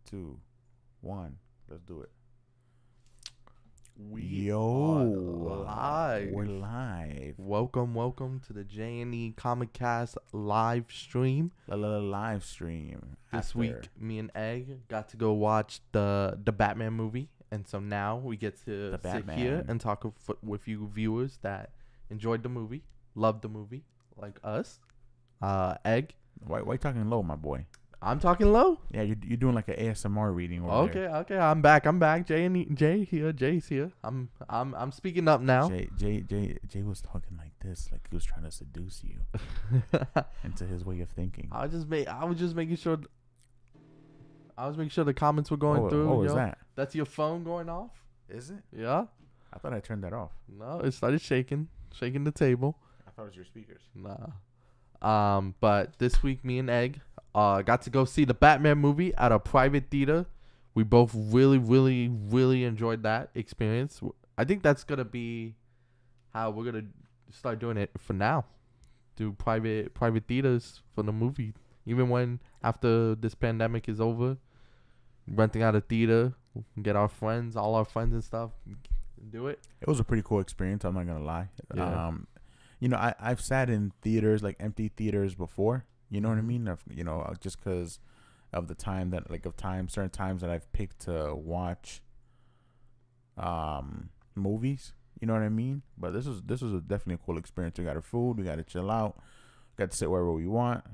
2, 1. Let's do it. We are live. We're live. Welcome to the J&E Comic Cast live stream. Live stream. This week, me and Egg got to go watch the Batman movie, and so now we get to sit here and talk with you viewers that enjoyed the movie, loved the movie, like us. Egg. Why you talking low, my boy? I'm talking low. Yeah, you're doing like an ASMR reading over there. Okay. I'm back. Jay's here. I'm speaking up now. Jay was talking like this, like he was trying to seduce you into his way of thinking. I was making sure the comments were going through. Oh, is that? That's your phone going off? Is it? Yeah. I thought I turned that off. No, it started shaking the table. I thought it was your speakers. Nah. But this week, me and Egg got to go see the Batman movie at a private theater. We both really enjoyed that experience. I think that's gonna be how we're gonna start doing it for now. Do private theaters for the movie, even when after this pandemic is over. Renting out a theater, get all our friends and stuff, do it. It was a pretty cool experience. I'm not gonna lie. Yeah. I've sat in theaters, like empty theaters before. You know what I mean? Just because of the time certain times that I've picked to watch movies. You know what I mean? But this was definitely a cool experience. We got our food. We got to chill out. Got to sit wherever we want.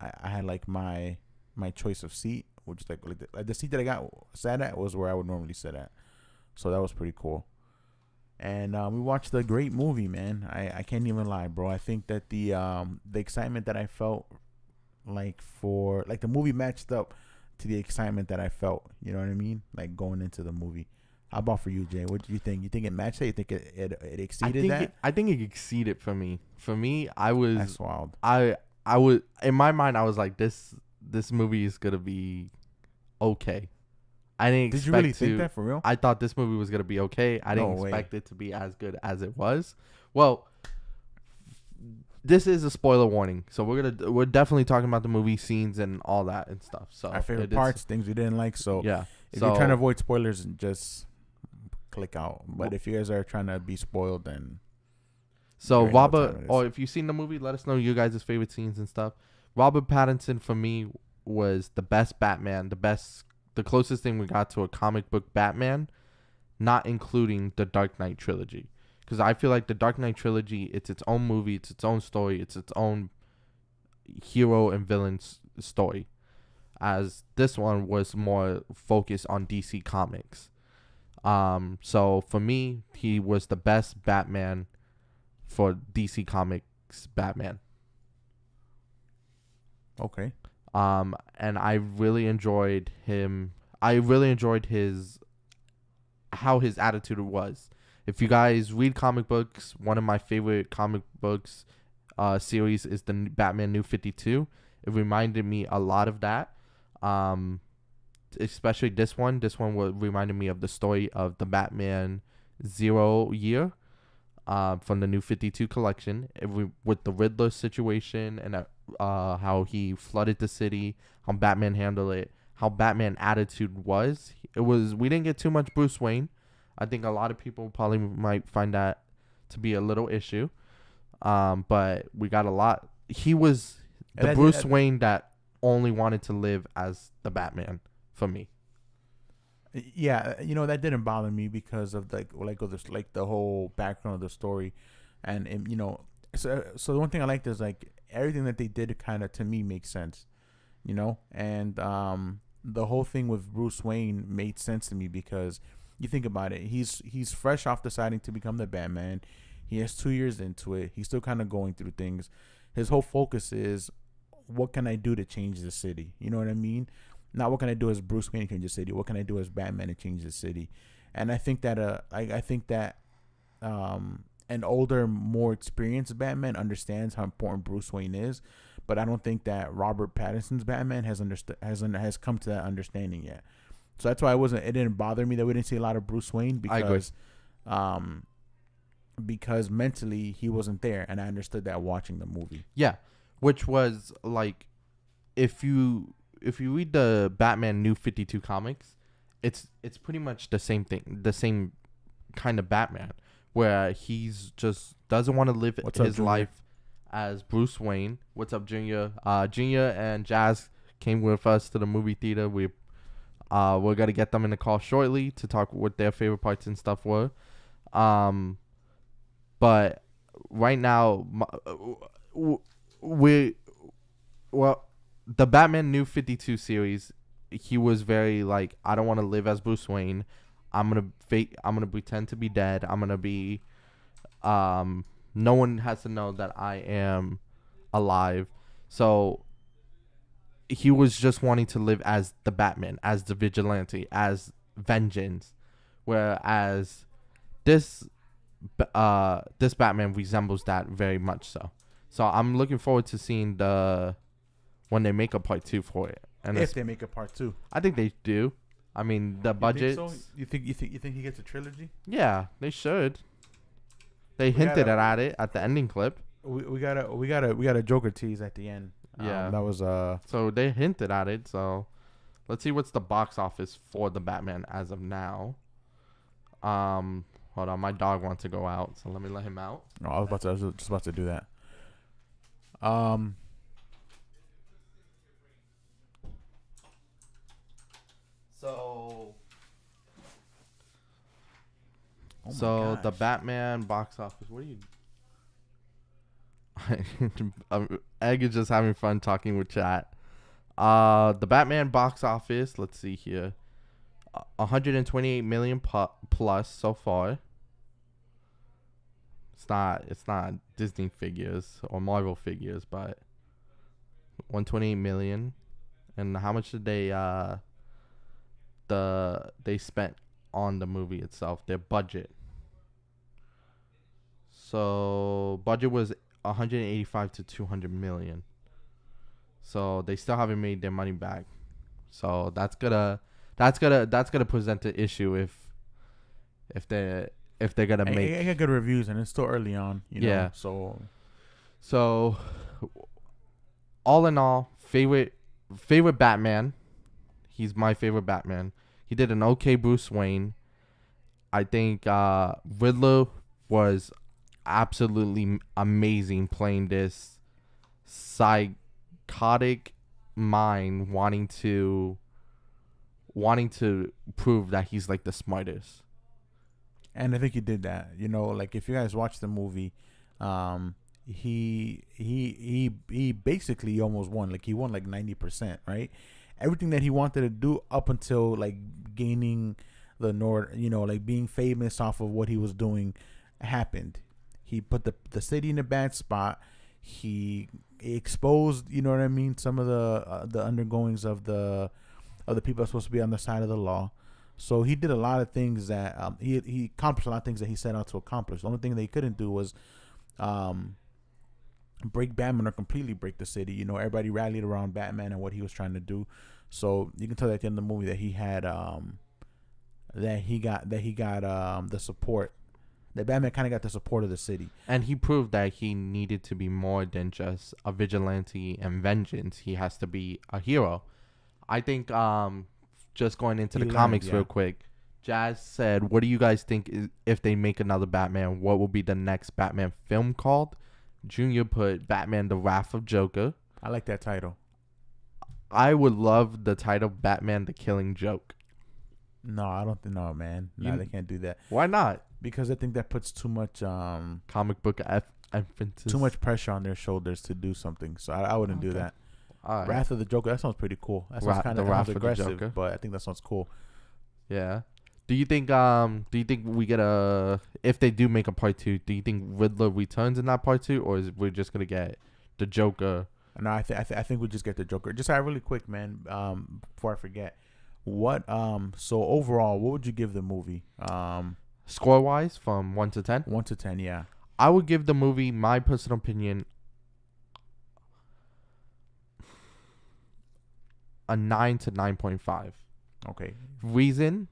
I had like my choice of seat, which is like the seat that I sat at was where I would normally sit at. So that was pretty cool. And we watched a great movie, man. I can't even lie, bro. I think that the excitement that I felt the movie matched up to the excitement that I felt. You know what I mean? Like going into the movie. How about for you, Jay? What do you think? You think it matched it? You think it exceeded that? I think it exceeded for me. For me, I was. That's wild. I was in my mind. I was like, this movie is gonna be okay. I didn't. Did you really think that for real? I thought this movie was gonna be okay. I didn't expect it to be as good as it was. Well, this is a spoiler warning, so we're definitely talking about the movie scenes and all that and stuff. So our favorite parts, things we didn't like. So yeah, if you're trying to avoid spoilers, just click out. But if you guys are trying to be spoiled, then Robert, or if you've seen the movie, let us know your guys' favorite scenes and stuff. Robert Pattinson for me was the best Batman, the closest thing we got to a comic book Batman, not including the Dark Knight trilogy. Because I feel like the Dark Knight trilogy, it's its own movie, it's its own story, it's its own hero and villain story. As this one was more focused on DC Comics. So for me, he was the best Batman for DC Comics Batman. Okay. And I really enjoyed him. I really enjoyed how his attitude was. If you guys read comic books, one of my favorite comic books series is the Batman New 52. It reminded me a lot of that. Especially this one. This one reminded me of the story of the Batman Zero Year from the New 52 collection. With the Riddler situation and how he flooded the city, how Batman handled it, how Batman attitude was. We didn't get too much Bruce Wayne. I think a lot of people probably might find that to be a little issue. But we got a lot. He was the Bruce Wayne that only wanted to live as the Batman for me. Yeah, that didn't bother me because of the whole background of the story, and so the one thing I liked is like everything that they did kind of to me makes sense, and the whole thing with Bruce Wayne made sense to me because you think about it, he's fresh off deciding to become the Batman. He has 2 years into it. He's still kind of going through things. His whole focus is, what can I do to change the city? You know what I mean? Not what can I do as Bruce Wayne to change the city. What can I do as Batman to change the city? And I think that an older, more experienced Batman understands how important Bruce Wayne is, but I don't think that Robert Pattinson's Batman has come to that understanding yet. So that's why it didn't bother me that we didn't see a lot of Bruce Wayne because mentally he wasn't there, and I understood that watching the movie. Yeah, which was like, if you read the Batman New 52 comics, it's pretty much the same thing, the same kind of Batman, where he's just doesn't want to live his life as Bruce Wayne. What's up, Junior? Junior and Jazz came with us to the movie theater. We're gonna get them in the call shortly to talk what their favorite parts and stuff were. But right now, the Batman New 52 series, he was very like, I don't want to live as Bruce Wayne. I'm gonna pretend to be dead. I'm gonna be, no one has to know that I am alive. So he was just wanting to live as the Batman, as the vigilante, as vengeance. Whereas this Batman resembles that very much so. So I'm looking forward to seeing when they make a part 2 for it. And if they make a part 2, I think they do. I mean, the budget. You think he gets a trilogy? Yeah, they should. They hinted at it at the ending clip. We got a Joker tease at the end. Yeah, that was So they hinted at it. So let's see what's the box office for the Batman as of now. Hold on, my dog wants to go out, so let me let him out. Oh, I was just about to do that. So the Batman box office. What are you? Egg is just having fun talking with chat. The Batman box office. Let's see here. 128 million plus so far. It's not Disney figures or Marvel figures, but 128 million. And how much did they spent on the movie itself? Their budget. So budget was 185 to 200 million. So they still haven't made their money back. So that's gonna present an issue if they're gonna make. I got good reviews and it's still early on. Yeah. So all in all, favorite Batman. He's my favorite Batman. He did an okay Bruce Wayne. I think Riddler was absolutely amazing playing this psychotic mind wanting to prove that he's like the smartest. And I think he did that. Like if you guys watch the movie, he basically almost won. Like he won like 90%, right? Everything that he wanted to do up until like gaining the like being famous off of what he was doing happened. He put the city in a bad spot. He exposed, what I mean, some of the undergoings of the people that's supposed to be on the side of the law. So he did a lot of things that he accomplished a lot of things that he set out to accomplish. The only thing they couldn't do was break Batman or completely break the city. Everybody rallied around Batman and what he was trying to do. So you can tell at the end of the movie that he had the support. That Batman kind of got the support of the city. And he proved that he needed to be more than just a vigilante and vengeance. He has to be a hero. I think just going into the comics real quick, Jazz said, what do you guys think if they make another Batman? What will be the next Batman film called? Junior put Batman: The Wrath of Joker. I like that title. I would love the title Batman: The Killing Joke. No, I don't think. No, man. No, they can't do that. Why not? Because I think that puts too much comic book emphasis. Too much pressure on their shoulders to do something. So I wouldn't do that. Right. Wrath of the Joker. That sounds pretty cool. That sounds kind of aggressive, but I think that sounds cool. Yeah. Do you think we get if they do make a part 2, do you think Riddler returns in that part 2, or is we're just gonna get the Joker? No, I think we just get the Joker. Just really quick, man. Before I forget, so overall, what would you give the movie? Score wise, from 1 to 10. 1 to 10, yeah. I would give the movie, my personal opinion, a 9 to 9.5. Okay. Reason,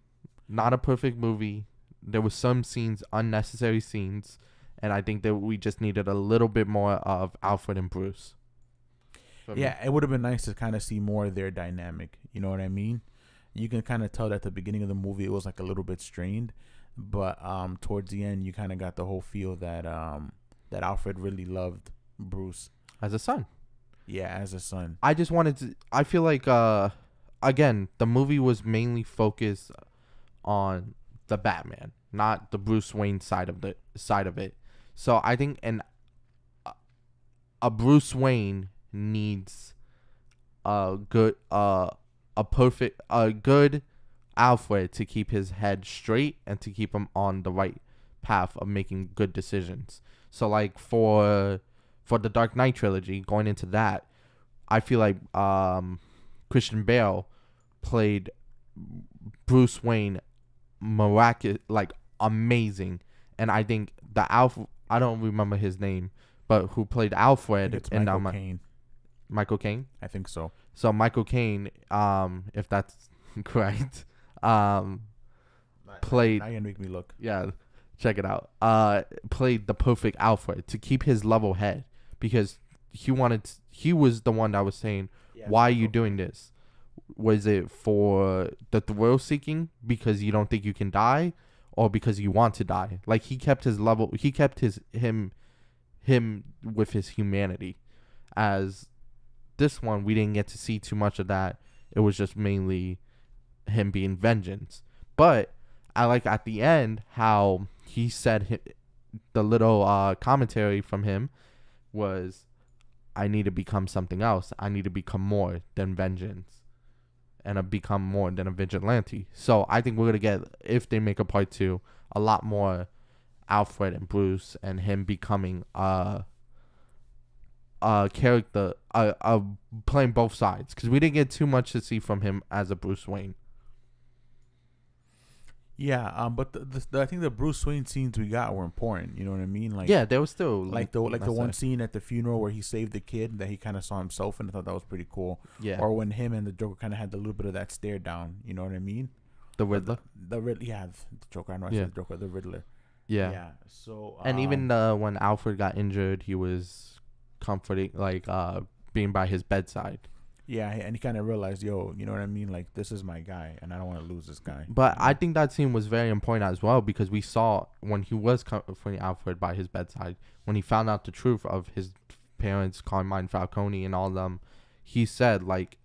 not a perfect movie. There were some scenes, unnecessary scenes, and I think that we just needed a little bit more of Alfred and Bruce. Yeah, it would have been nice to kind of see more of their dynamic. You know what I mean? You can kind of tell that at the beginning of the movie it was like a little bit strained, but towards the end you kind of got the whole feel that that Alfred really loved Bruce as a son. Yeah, as a son. I just wanted to. I feel like again, the movie was mainly focused on the Batman, not the Bruce Wayne side of it. So I think a Bruce Wayne needs a good Alfred to keep his head straight and to keep him on the right path of making good decisions. So like for the Dark Knight trilogy, going into that, I feel like Christian Bale played Bruce Wayne like amazing, and I think I don't remember his name, but who played Alfred in Michael Caine. Michael Caine? I think so. So Michael Caine, if that's correct, played. Now you make me look. Yeah, check it out. Played the perfect Alfred to keep his level head, because he was the one that was saying, why are you doing this? Was it for the thrill seeking because you don't think you can die, or because you want to die? Like, he kept his level, he kept him with his humanity. As this one, we didn't get to see too much of that. It was just mainly him being vengeance. But I like at the end how he said the little commentary from him was, I need to become something else. I need to become more than vengeance, and become more than a vigilante. So I think we're gonna get, if they make a part 2, a lot more Alfred and Bruce and him becoming a character, playing both sides, because we didn't get too much to see from him as a Bruce Wayne. Yeah, but I think the Bruce Wayne scenes we got were important. You know what I mean? Like, yeah, there was still like the one scene at the funeral where he saved the kid that he kind of saw himself, and I thought that was pretty cool. Yeah. Or when him and the Joker kind of had a little bit of that stare down. You know what I mean? The Riddler. The Riddler. Yeah, the Joker. I know I said the Joker. The Riddler. Yeah. Yeah. So. And even when Alfred got injured, he was comforting, like being by his bedside. Yeah, and he kind of realized, yo, you know what I mean? Like, this is my guy, and I don't want to lose this guy. But I think that scene was very important as well, because we saw when he was comforting Alfred by his bedside, when he found out the truth of his parents, Carmine Falcone and all of them, he said, like,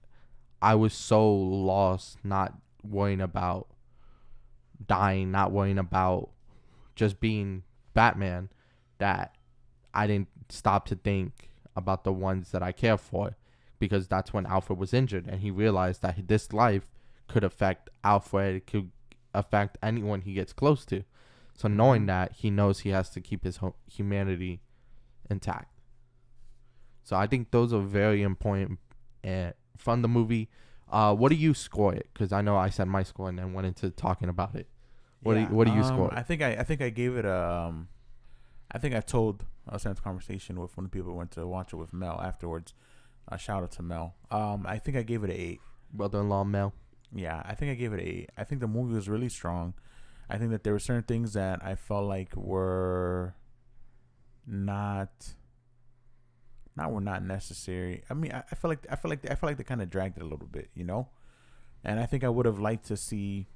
I was so lost, not worrying about dying, not worrying about just being Batman, that I didn't stop to think about the ones that I care for. Because that's when Alfred was injured, and he realized that this life could affect Alfred, could affect anyone he gets close to. So knowing that, he knows he has to keep his humanity intact. So I think those are very important from the movie. What do you score it? Because I know I said my score and then went into talking about it. What do you score it? I think I gave it a. I think I told I was having a conversation with one of the people who went to watch it with Mel afterwards. A shout out to Mel. I think I gave it an 8. Brother-in-law Mel. Yeah, I think I gave it an 8. I think the movie was really strong. I think that there were certain things that I felt like were not necessary. I mean, I feel like they kind of dragged it a little bit, you know. And I think I would have liked to see.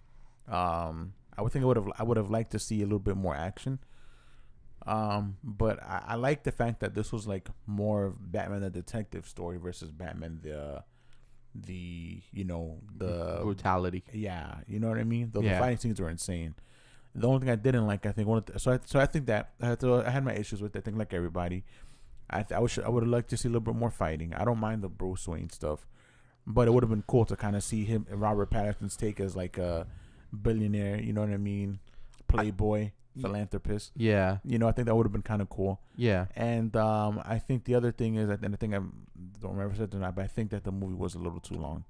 I would have liked to see a little bit more action. But I like the fact that this was like more of Batman the detective story versus Batman the brutality. Yeah, you know what I mean. The fighting scenes were insane. The only thing I didn't like, I think, I think that I had my issues with it. I think like everybody, I would have liked to see a little bit more fighting. I don't mind the Bruce Wayne stuff, but it would have been cool to kind of see him, Robert Pattinson's take as like a billionaire. You know what I mean? Playboy. Philanthropist. Yeah. You know, I think that would have been kind of cool. Yeah. And I think the other thing is, and I think I don't remember if I said it or not, but I think that the movie was a little too long.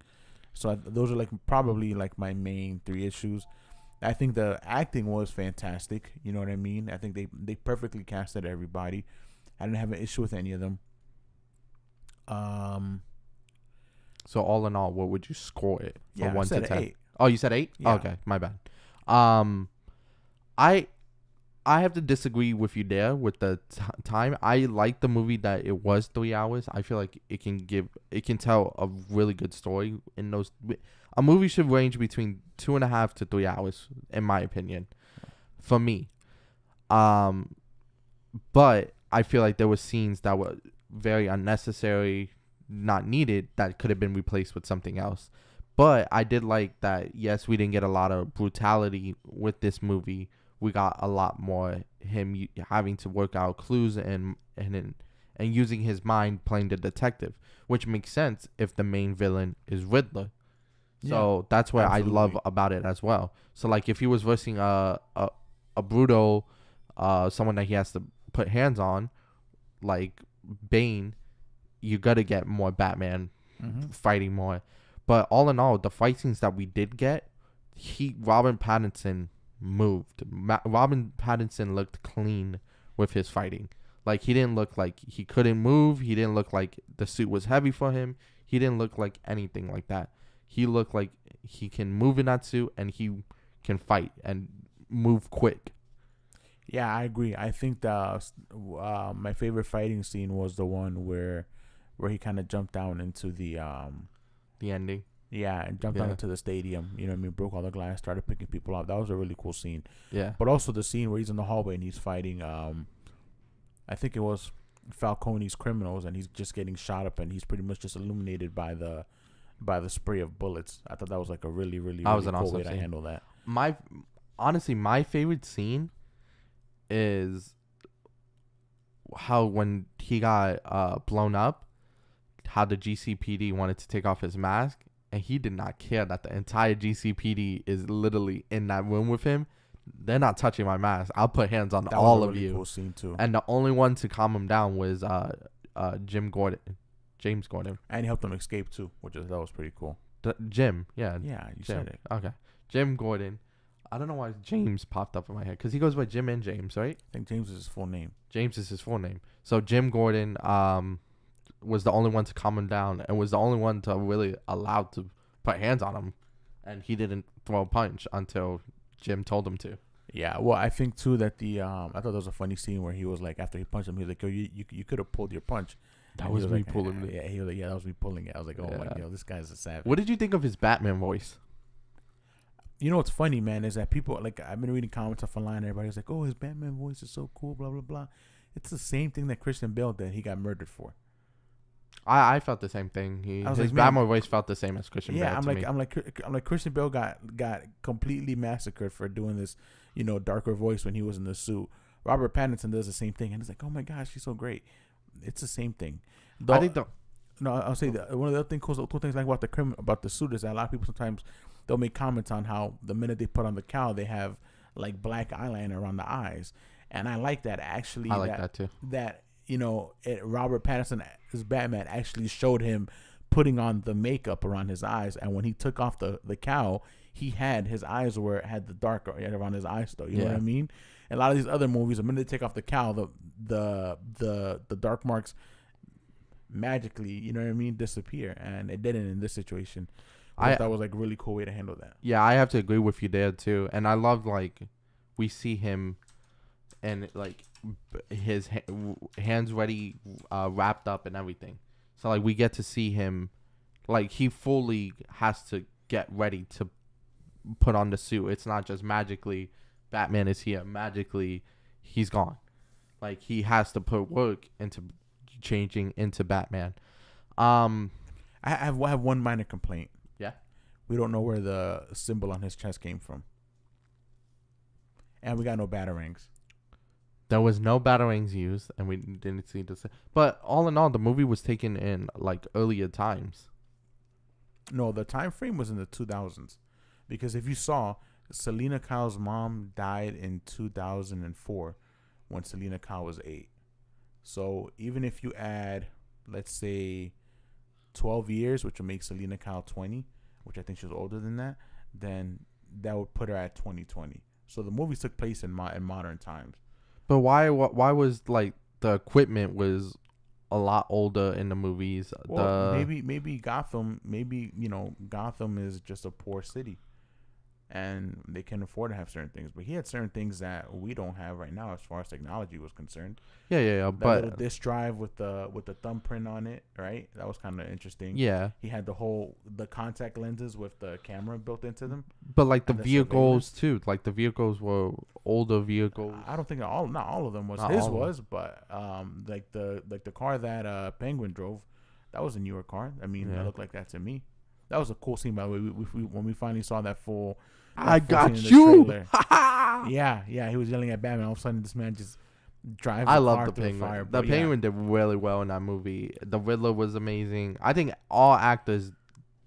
So those are like probably like my main 3 issues. I think the acting was fantastic. You know what I mean? I think they perfectly casted everybody. I didn't have an issue with any of them. So all in all, what would you score it from 1 to 10? 8. Oh, you said 8? Yeah. Okay, my bad. I have to disagree with you there with the time. I like the movie that it was 3 hours. I feel like it can tell a really good story in those. A movie should range between 2.5 to 3 hours, in my opinion, for me. But I feel like there were scenes that were very unnecessary, not needed, that could have been replaced with something else. But I did like that. Yes, we didn't get a lot of brutality with this movie. We got a lot more him having to work out clues and using his mind playing the detective, which makes sense if the main villain is Riddler. So that's what I love about it as well. So like if he was versing a brutal, someone that he has to put hands on, like Bane, you gotta get more Batman fighting more. But all in all, the fight scenes that we did get, Robert Pattinson moved. Robin Pattinson looked clean with his fighting. Like he didn't look like he couldn't move. He didn't look like the suit was heavy for him. He didn't look like anything like that. He looked like he can move in that suit and he can fight and move quick. Yeah, I agree. I think my favorite fighting scene was the one where he kind of jumped down into the ending. Yeah, and jumped down into the stadium. You know what I mean? Broke all the glass, started picking people up. That was a really cool scene. Yeah. But also the scene where he's in the hallway and he's fighting, I think it was Falcone's criminals, and he's just getting shot up, and he's pretty much just illuminated by the spray of bullets. I thought that was like a really, really, really cool way to handle that. Honestly, my favorite scene is how when he got blown up, how the GCPD wanted to take off his mask, and he did not care that the entire GCPD is literally in that room with him. They're not touching my mask. I'll put hands on all of you. Cool scene too. And the only one to calm him down was James Gordon. And he helped him escape too, that was pretty cool. Jim, yeah. Yeah, you said it. Okay. Jim Gordon. I don't know why James popped up in my head, because he goes by Jim and James, right? I think James is his full name. James is his full name. So Jim Gordon was the only one to calm him down and was the only one to really allowed to put hands on him. And he didn't throw a punch until Jim told him to. Yeah, well, I think too that I thought there was a funny scene where he was like, after he punched him, he was like, "Yo, you could have pulled your punch." That was me pulling it. Yeah, he was like, "Yeah, that was me pulling it." I was like, "Oh my God, this guy's a savage." What did you think of his Batman voice? You know what's funny, man, is that people, like, I've been reading comments off online, and everybody's like, "Oh, his Batman voice is so cool," blah blah blah. It's the same thing that Christian Bale did. He got murdered for. I felt the same thing. His Batman voice felt the same as Christian Bale. Yeah, I'm like Christian Bale got completely massacred for doing this, darker voice when he was in the suit. Robert Pattinson does the same thing, and it's like, oh my gosh, he's so great. It's the same thing. I'll say that one of the other cool things I like about the suit is that a lot of people sometimes they'll make comments on how the minute they put on the cowl they have like black eyeliner around the eyes, and I like that actually. I like that too. That Robert Pattinson as Batman actually showed him putting on the makeup around his eyes, and when he took off the cowl, he had his eyes where it had the dark around his eyes still. You know what I mean? And a lot of these other movies, the minute they take off the cowl, the dark marks magically, disappear, and it didn't in this situation. I thought that was like a really cool way to handle that. Yeah, I have to agree with you there too, and I love like we see him and like his hands ready, wrapped up and everything. So like we get to see him, like he fully has to get ready to put on the suit. It's not just magically Batman is here, magically he's gone. Like he has to put work into changing into Batman. I have one minor complaint. Yeah, we don't know where the symbol on his chest came from, and we got no batarangs. There was no batarangs used, and we didn't see this. But all in all, the movie was taken in like earlier times. No, the time frame was in the 2000s, because if you saw, Selena Kyle's mom died in 2004, when Selena Kyle was 8. So even if you add, let's say, 12 years, which would make Selena Kyle 20, which I think she was older than that, then that would put her at 2020. So the movie took place in modern times. But why was like the equipment was a lot older in the movies? Well, maybe Gotham, Gotham is just a poor city, and they can afford to have certain things. But he had certain things that we don't have right now as far as technology was concerned. Yeah. That But little disc drive with the thumbprint on it, right? That was kind of interesting. yeah. He had the contact lenses with the camera built into them. But like the And the vehicles surveillance. too. Like the vehicles were older vehicles. I don't think not all of them was Not his all of them. was, but like the car that Penguin drove, that was a newer car. I mean, Yeah. it looked like that to me. That was a cool scene, by the way. When we finally saw that full. I full got scene in the you. trailer. Yeah. He was yelling at Batman. All of a sudden, this man just drives I the love car the through Penguin. the fire. The But Penguin did really well in that movie. The Riddler was amazing. I think all actors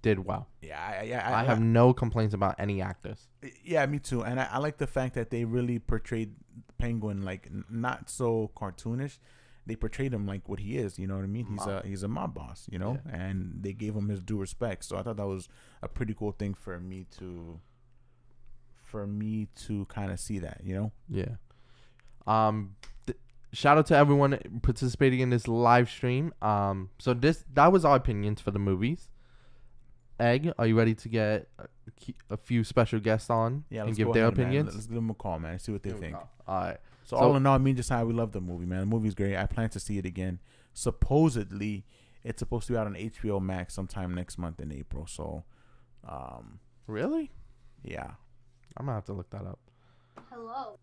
did well. I have no complaints about any actors. Yeah, me too. And I like the fact that they really portrayed Penguin like not so cartoonish. They portrayed him like what he is. You know what I mean? He's a mob boss. You know, and they gave him his due respect. So I thought that was a pretty cool thing for me to kind of see that. You know? Yeah. Shout out to everyone participating in this live stream. So that was our opinions for the movies. Egg, are you ready to get a few special guests on and give their opinions? Man. Let's give them a call, man. See what they think. All right. So all in all, me and Josiah, we love the movie, man. The movie's great. I plan to see it again. Supposedly, it's supposed to be out on HBO Max sometime next month in April. So, really? Yeah. I'm gonna have to look that up. Hello.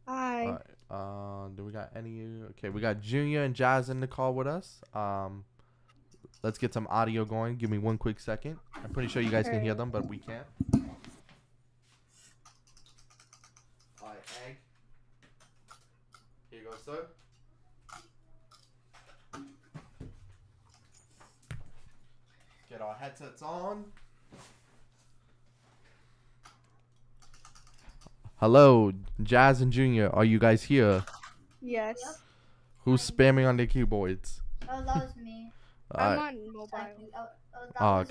Hi. All right. Do we got any? Okay, we got Junior and Jazz in the call with us. Let's get some audio going. Give me one quick second. I'm pretty sure you guys can hear them, but we can't. All right, Egg. Here you go, sir. Get our headsets on. Hello, Jazz and Junior. Are you guys here? Yes. Yep. Who's spamming on their keyboards? Oh, that was me. I'm on mobile. Okay. I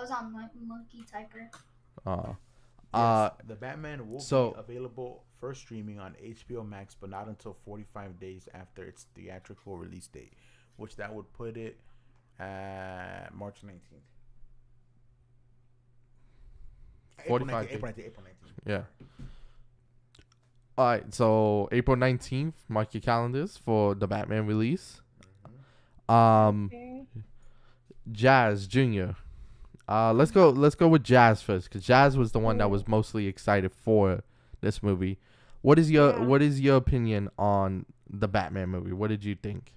was on Monkey Typer. The Batman will be available for streaming on HBO Max, but not until 45 days after its theatrical release date, which that would put it at March 19th. 45 April 19th. Yeah. All right, so April 19th, mark your calendars for the Batman release. Okay. Jazz Junior. Let's go with Jazz first, because Jazz was the one that was mostly excited for this movie. What is your opinion on the Batman movie? What did you think?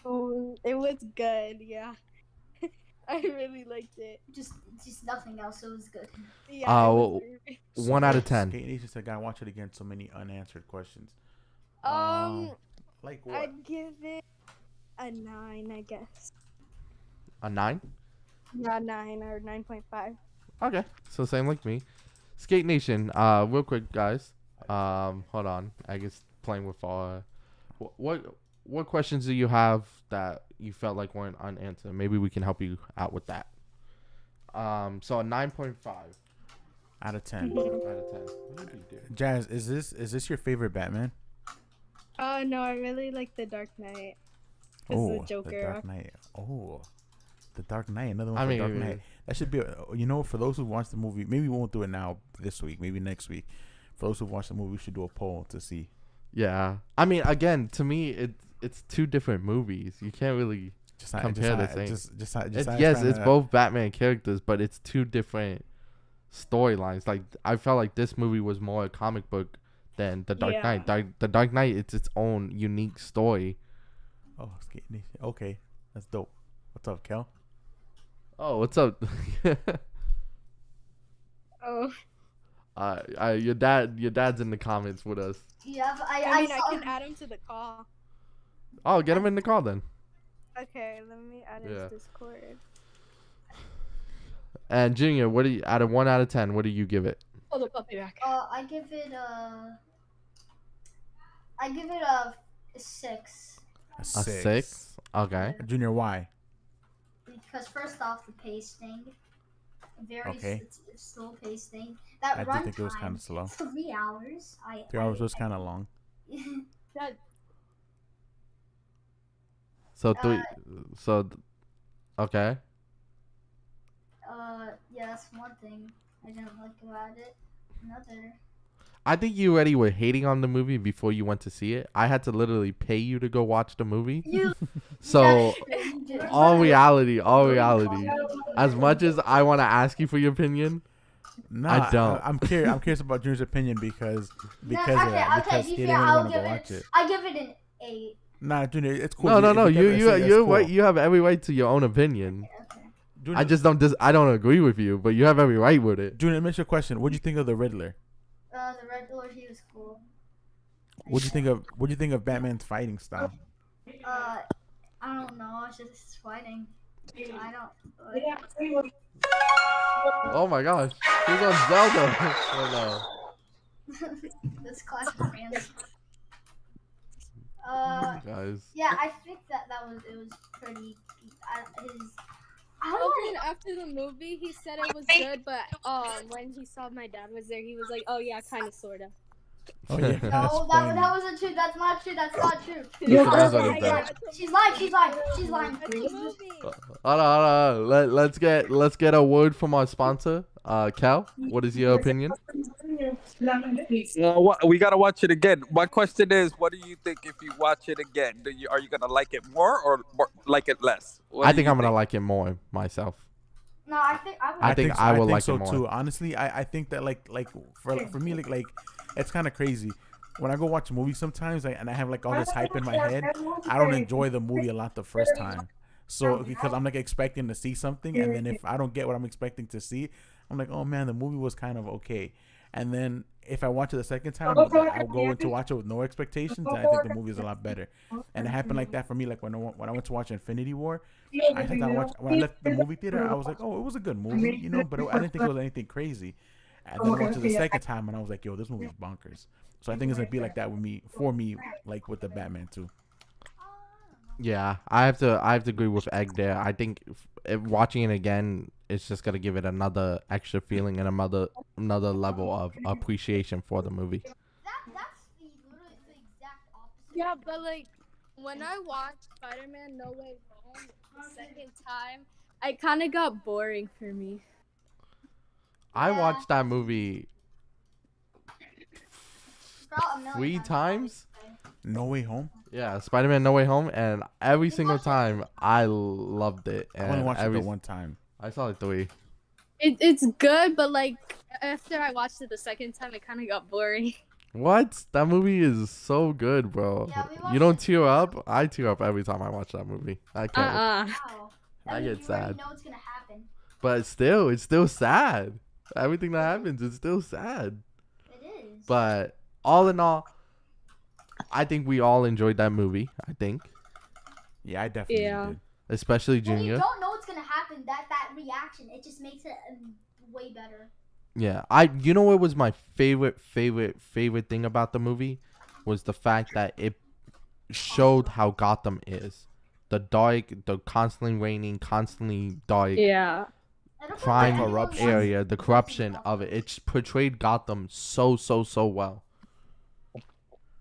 Oh, it was good. Yeah. I really liked it. Just nothing else. It was good. Yeah. It was perfect. 1 out of 10. Kate Nation said, "I watch it again." So many unanswered questions. Like what? I'd give it a 9, I guess. A 9? Yeah, 9 or 9.5. Okay, so same like me. Skate Nation. Real quick, guys. Hold on. I guess playing with what questions do you have that you felt like weren't unanswered? Maybe we can help you out with that. So a 9.5 out of 10. Out of 10. What did you do? Jazz, is this your favorite Batman? No, I really like the Dark Knight. Oh, the Joker. The Dark Knight. Oh, the Dark Knight. Another one I for mean, Dark Knight. That should be, for those who watch the movie, maybe we won't do it now this week, maybe next week. For those who watch the movie, we should do a poll to see. Yeah. I mean, again, to me, it's two different movies. You can't really compare the same. Yes, it's both Batman characters, but it's two different storylines. Like, I felt like this movie was more a comic book than The Dark Knight. The Dark Knight, it's its own unique story. Oh, okay. That's dope. What's up, Kel? Oh, what's up? Oh. Your dad's in the comments with us. Yeah, I can add him to the call. Oh, get him in the call then. Okay, let me add his Discord. And Junior, what do you out of 1 out of 10? What do you give it? Oh, the puppy back. I give it a 6. A 6? Okay. Junior, why? Because first off, the pacing, it's slow pacing. I do think it was kind of slow. 3 hours. 3 hours was kind of long. Okay. Yeah, that's one thing. I didn't like about it. Another. I think you already were hating on the movie before you went to see it. I had to literally pay you to go watch the movie. You. So, You did. all reality, as much as I want to ask you for your opinion, Nah, I don't. I'm curious. I'm curious about Junior's opinion because No, of okay, that. okay. Because To he be didn't fair, really I'll want to give go it. watch it. I give it an 8. Nah, Junior, it's cool. No. Because You I say that's cool. you you have every right to your own opinion. Okay. Junior, I just don't. I don't agree with you, but you have every right with it. Junior, let me ask you a question. What do you think of the Riddler? The Red Lord, he was cool. What do you think of Batman's fighting style? I don't know. It's just fighting. I don't. Oh my gosh, who's on Zelda? Oh This class of fans. no, guys. Yeah, I think that it was pretty. I Well, don't then know. after the movie, he said it was good, but when he saw my dad was there, he was like, "Oh yeah, kind of, sorta." Oh yeah, No, that wasn't true. That's not true. That's not true. That's what he Yeah, said. it's a She's lying. She's lying. movie. She's lying. It's a movie. Hold on. Let's get a word from our sponsor. Cal, what is your opinion? We gotta watch it again. My question is, what do you think if you watch it again? Are you gonna like it more or like it less? I think I'm gonna like it more myself. No, I think I would. I think I will like so it more. too. Honestly, I think that like for me like it's kind of crazy. When I go watch a movie sometimes and I have like all this hype in my head, I don't enjoy the movie a lot the first time. So because I'm like expecting to see something, and then if I don't get what I'm expecting to see, I'm like, oh man, the movie was kind of okay. And then if I watch it the second time, I'll go into watch it with no expectations, and I think the movie is a lot better. And it happened like that for me. Like when I went to watch Infinity War, when I left the movie theater, I was like, oh, it was a good movie, you know, but I didn't think it was anything crazy. And then I watched it the second time, and I was like, yo, this movie's bonkers. So I think it's gonna be like that for me, like with the Batman too. Yeah, I have to agree with Egg there. I think if watching it again, it's just gonna give it another extra feeling and another level of appreciation for the movie. That's literally the exact opposite. Yeah, but like when I watched Spider-Man: No Way Home the second time, it kind of got boring for me. I Yeah. watched that movie About a million 3 times. No Way Home. Yeah, Spider-Man: No Way Home, and every single time I loved it. I only And watched it the one time. I saw it 3. It's good, but like after I watched it the second time, it kind of got boring. What? That movie is so good, bro. Yeah, we watched You don't it. tear up? I tear up every time I watch that movie. I can't. Wow. I mean, get you sad. already know what's gonna happen. But it's still sad. Everything that happens is still sad. It is. But all in all, I think we all enjoyed that movie. I think, Yeah, I definitely Yeah. did. especially when you Junior. don't know what's gonna happen, that reaction, it just makes it way better. Yeah, you know what was my favorite thing about the movie was the fact that it showed how Gotham is. The dark, the constantly raining, constantly dark Yeah. I don't crime think anyone corruption. wants- area, the corruption of it. It portrayed Gotham so well.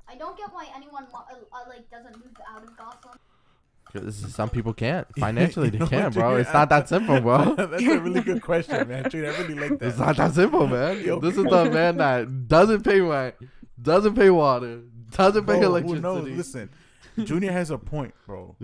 I don't get why anyone like doesn't move out of Gotham. 'Cause some people can't. Financially, You they know can't, what, bro. Junior? It's not that simple, bro. That's a really good question, man. Dude, I really like that. It's not that simple, man. Yo. This is the man that doesn't pay rent, doesn't pay water, doesn't pay Bro, electricity. who knows? Listen, Junior has a point, bro.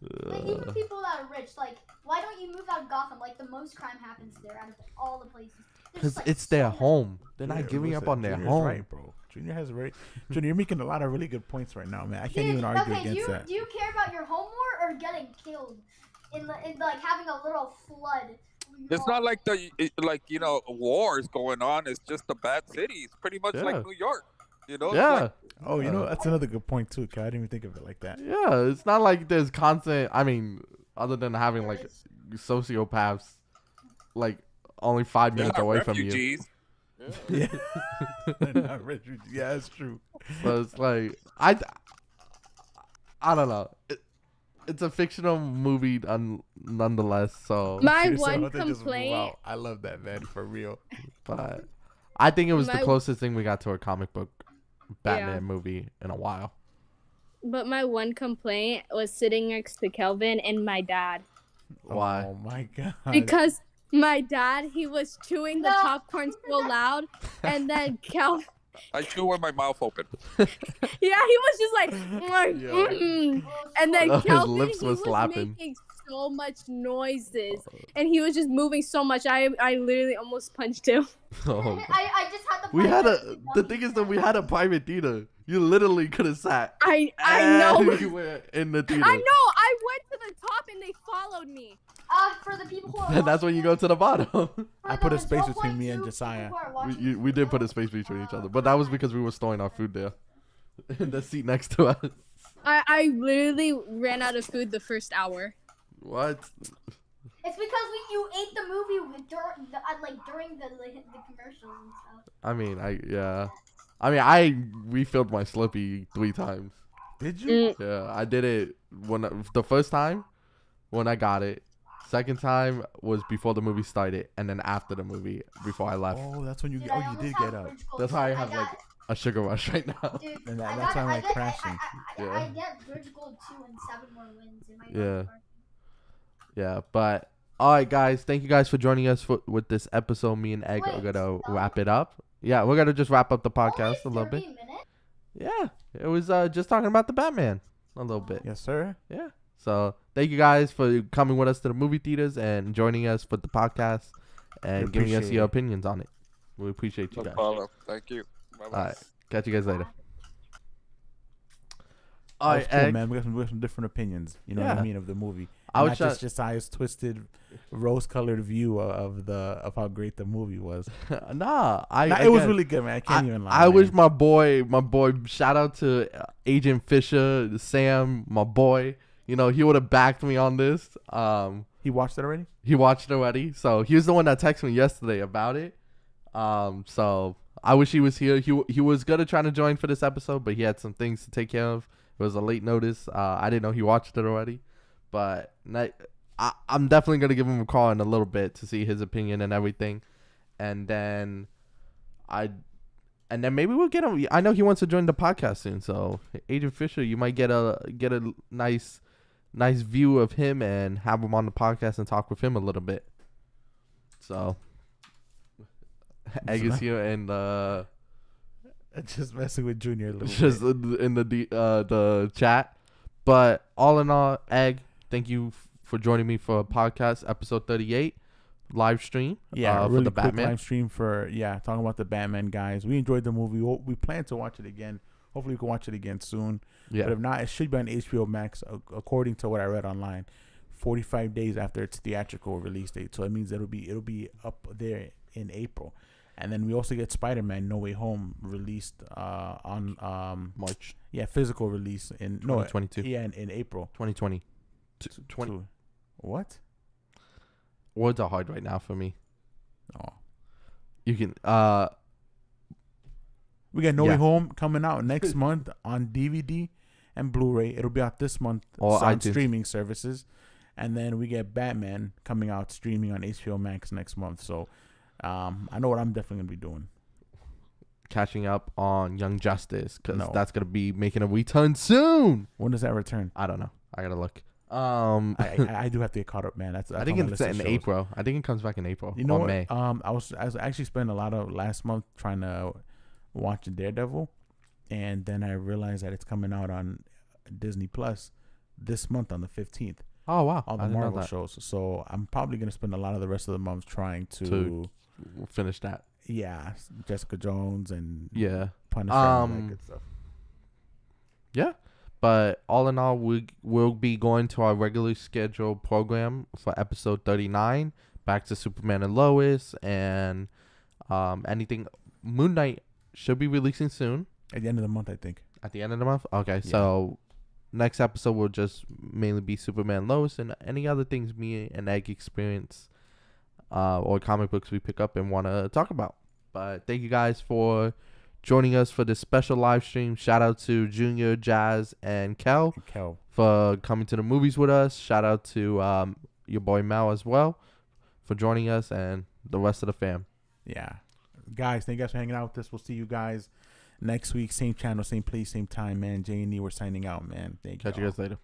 Like even people that are rich, like why don't you move out of Gotham? Like the most crime happens there out of all the places. There's Because just, like, it's their so much- home. They're not Yeah, giving up listen, on their Junior's home. right, bro. Junior has a very Junior. You're making a lot of really good points right now, man. I can't Dude, even argue okay, against that. do you care about your home more or getting killed in like having a little flood? It's not like war is going on. It's just a bad city. It's pretty much Yeah. like New York. You know? It's Yeah. like- Oh, you know that's another good point too. 'Cause I didn't even think of it like that. Yeah, it's not like there's constant. I mean, other than having like sociopaths, like only 5 they're minutes not away from you. refugees. Yeah, They're not refugees. Yeah, that's true. So it's like I don't know. It's a fictional movie, nonetheless. So, My Seriously, one how they just move complaint. out. I love that, man, for real. but I think it was the My- closest thing we got to a comic book Batman Yeah. movie in a while. But my one complaint was sitting next to Kelvin and my dad. Why? Oh my god. Because my dad, he was chewing the popcorn so loud, and then Kel. I chew with my mouth open. Yeah, he was just like, and then His Kelvin, lips he was was slapping. making so much noises, and he was just moving so much. I literally almost punched him. Oh, I just had the. we had the thing is that we had a private theater. You literally could have sat. I know. Anywhere in the theater. I know. I went to the top and they followed me. For the people who are And that's when you go to the bottom. I put a space between me and Josiah. We did put a space between each other, but that was because we were storing our food there. In the seat next to us. I literally ran out of food the first hour. What? It's because you ate the movie during the commercials and stuff. I mean, I refilled my Slippy 3 times. Did you? Yeah, I did it the first time when I got it. Second time was before the movie started, and then after the movie, before I left. Oh, that's when you. Dude, You did get out. That's why I have like a sugar rush right now. Dude, And that's why I'm like crashing. I get Bridge Gold 2 and 7 more wins in my Yeah. Yeah, but all right, guys. Thank you guys for joining us with this episode. Me and Egg are gonna wrap it up. Yeah, we're gonna just wrap up the podcast a little bit. Yeah, it was just talking about the Batman a little bit. Yes, sir. Yeah. So thank you guys for coming with us to the movie theaters and joining us for the podcast and giving us your opinions on it. We appreciate you guys. No problem. Thank you. Bye-bye. All right, catch you guys later. All right, cool, man. We got some different opinions. You know what I mean, of the movie. Not just Josiah's twisted, rose-colored view of how great the movie was. It was really good, man. I can't even lie. I wish my boy. Shout out to Agent Fisher, Sam, my boy. You know, he would have backed me on this. He watched it already? He watched it already. So he was the one that texted me yesterday about it. So I wish he was here. He was gonna try to join for this episode, but he had some things to take care of. It was a late notice. I didn't know he watched it already. But I'm definitely gonna give him a call in a little bit to see his opinion and everything. And then maybe we'll get him. I know he wants to join the podcast soon. So Agent Fisher, you might get a nice view of him and have him on the podcast and talk with him a little bit. So Egg is here and just messing with Junior a little just bit. in the chat. But all in all, Egg, thank you for joining me for a podcast episode 38 live stream. Yeah, for really the quick Batman live stream for talking about the Batman, guys. We enjoyed the movie. We plan to watch it again. Hopefully we can watch it again soon. Yeah. But if not, it should be on HBO Max, according to what I read online, 45 days after its theatrical release date. So it means it'll be up there in April. And then we also get Spider-Man No Way Home released on March. Yeah, physical release in 2022. Yeah, in April 2020. 20. What? Words are hard right now for me. Oh. You can we got No Way Home coming out next month on DVD and Blu-ray. It'll be out this month on streaming services. And then we get Batman coming out streaming on HBO Max next month. So I know what I'm definitely going to be doing. Catching up on Young Justice, because that's going to be making a return soon. When does that return? I don't know. I got to look. I do have to get caught up, man. That's I think it's in April. I think it comes back in April. You know what? May. I was actually spending a lot of last month trying to watch Daredevil, and then I realized that it's coming out on Disney Plus this month on the 15th. Oh wow! All the Marvel shows. So I'm probably gonna spend a lot of the rest of the month trying to finish that. Yeah, Jessica Jones and Punisher and that good stuff. Yeah. But all in all, we'll be going to our regularly scheduled program for episode 39, back to Superman and Lois, and anything. Moon Knight should be releasing soon. At the end of the month, I think. At the end of the month? Okay, so next episode will just mainly be Superman and Lois and any other things me and Egg experience or comic books we pick up and want to talk about. But thank you guys for joining us for this special live stream. Shout out to Junior, Jazz, and Kel for coming to the movies with us. Shout out to your boy Mal as well for joining us and the rest of the fam. Yeah. Guys, thank you guys for hanging out with us. We'll see you guys next week. Same channel, same place, same time, man. J&E, we're signing out, man. Thank you. Catch you guys later.